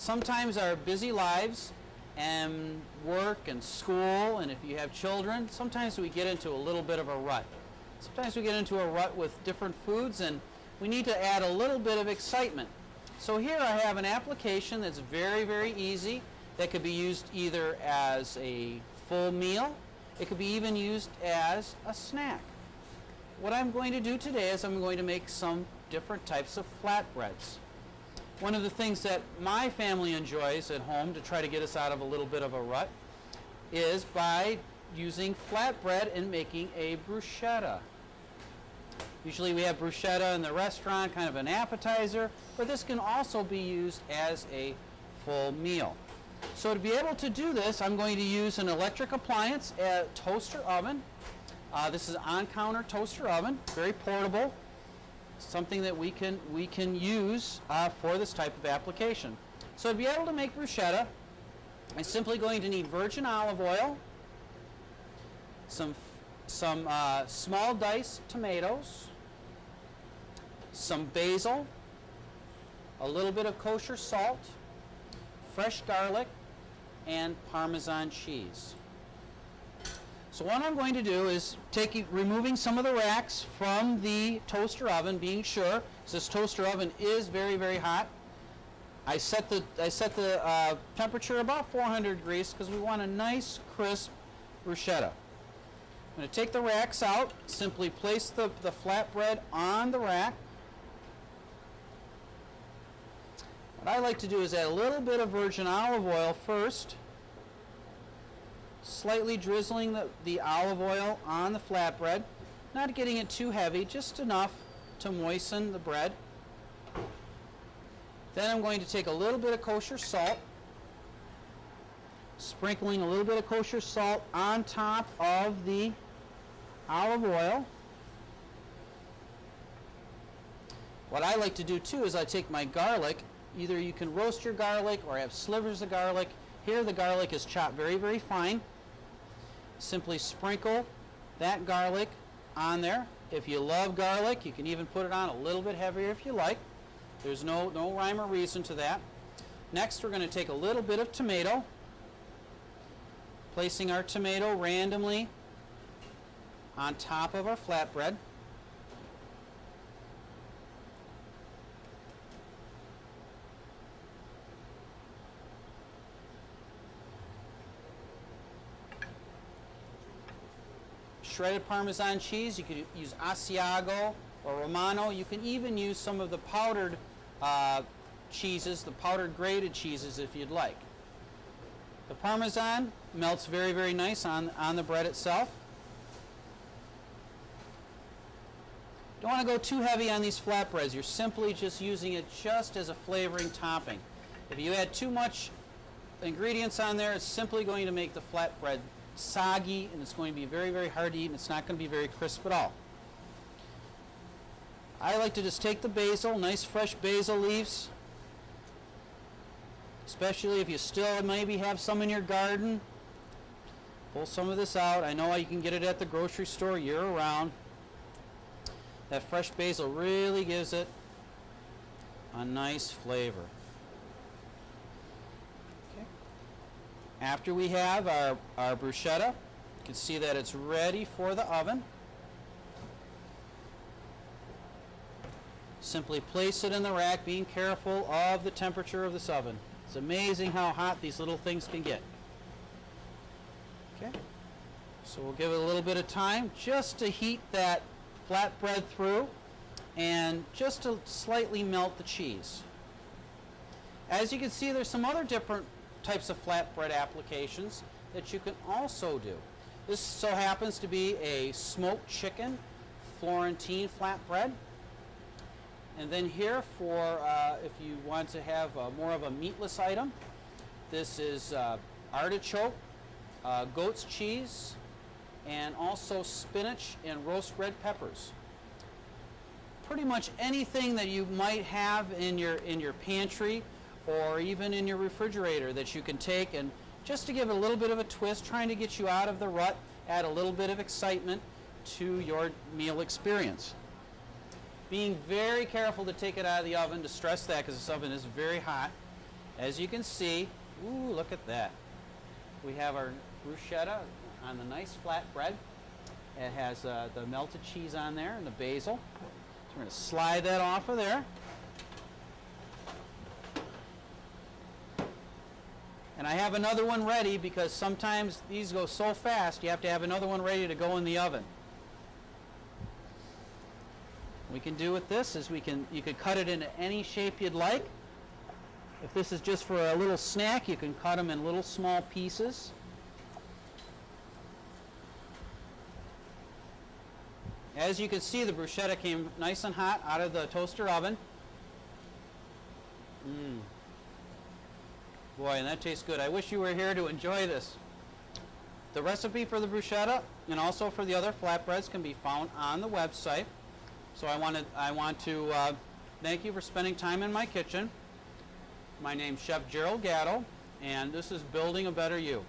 Sometimes our busy lives and work and school, and if you have children, sometimes we get into a little bit of a rut. Sometimes we get into a rut with different foods, and we need to add a little bit of excitement. So here I have an application that's very, very easy that could be used either as a full meal. It could be even used as a snack. What I'm going to do today is I'm going to make some different types of flatbreads. One of the things that my family enjoys at home to try to get us out of a little bit of a rut is by using flatbread and making a bruschetta. Usually we have bruschetta in the restaurant, kind of an appetizer, but this can also be used as a full meal. So to be able to do this, I'm going to use an electric appliance, a toaster oven. This is an on-counter toaster oven, very portable, something that we can use for this type of application. So to be able to make bruschetta, I'm simply going to need virgin olive oil, some small diced tomatoes, some basil, a little bit of kosher salt, fresh garlic, and Parmesan cheese. So what I'm going to do is removing some of the racks from the toaster oven, being sure this toaster oven is very, very hot. I set the temperature about 400 degrees because we want a nice crisp bruschetta. I'm going to take the racks out, simply place the flatbread on the rack. What I like to do is add a little bit of virgin olive oil first, slightly drizzling the olive oil on the flatbread, not getting it too heavy, just enough to moisten the bread. Then I'm going to take a little bit of kosher salt, sprinkling a little bit of kosher salt on top of the olive oil. What I like to do too is I take my garlic. Either you can roast your garlic or have slivers of garlic. Here the garlic is chopped very, very fine. Simply sprinkle that garlic on there. If you love garlic, you can even put it on a little bit heavier if you like. There's no rhyme or reason to that. Next, we're going to take a little bit of tomato, placing our tomato randomly on top of our flatbread. Shredded Parmesan cheese, you could use Asiago or Romano. You can even use some of the powdered cheeses, the powdered grated cheeses if you'd like. The Parmesan melts very, very nice on the bread itself. Don't want to go too heavy on these flatbreads. You're simply just using it just as a flavoring topping. If you add too much ingredients on there, it's simply going to make the flatbread soggy, and it's going to be very, very hard to eat, and it's not going to be very crisp at all. I like to just take the basil, nice fresh basil leaves, especially if you still maybe have some in your garden. Pull some of this out. I know you can get it at the grocery store year-round. That fresh basil really gives it a nice flavor. After we have our bruschetta, you can see that it's ready for the oven. Simply place it in the rack, being careful of the temperature of this oven. It's amazing how hot these little things can get. Okay, so we'll give it a little bit of time just to heat that flatbread through and just to slightly melt the cheese. As you can see, there's some other different types of flatbread applications that you can also do. This so happens to be a smoked chicken Florentine flatbread. And then here for if you want to have more of a meatless item, this is artichoke, goat's cheese, and also spinach and roast red peppers. Pretty much anything that you might have in your pantry or even in your refrigerator that you can take, and just to give it a little bit of a twist, trying to get you out of the rut, add a little bit of excitement to your meal experience. Being very careful to take it out of the oven, to stress that because this oven is very hot. As you can see, ooh, look at that. We have our bruschetta on the nice flatbread. It has the melted cheese on there and the basil. So we're going to slide that off of there. And I have another one ready because sometimes these go so fast you have to have another one ready to go in the oven. What we can do with this is you could cut it into any shape you'd like. If this is just for a little snack, you can cut them in little small pieces. As you can see, the bruschetta came nice and hot out of the toaster oven. Boy, and that tastes good. I wish you were here to enjoy this. The recipe for the bruschetta and also for the other flatbreads can be found on the website. So I want to thank you for spending time in my kitchen. My name's Chef Gerald Gatto, and this is Building a Better You.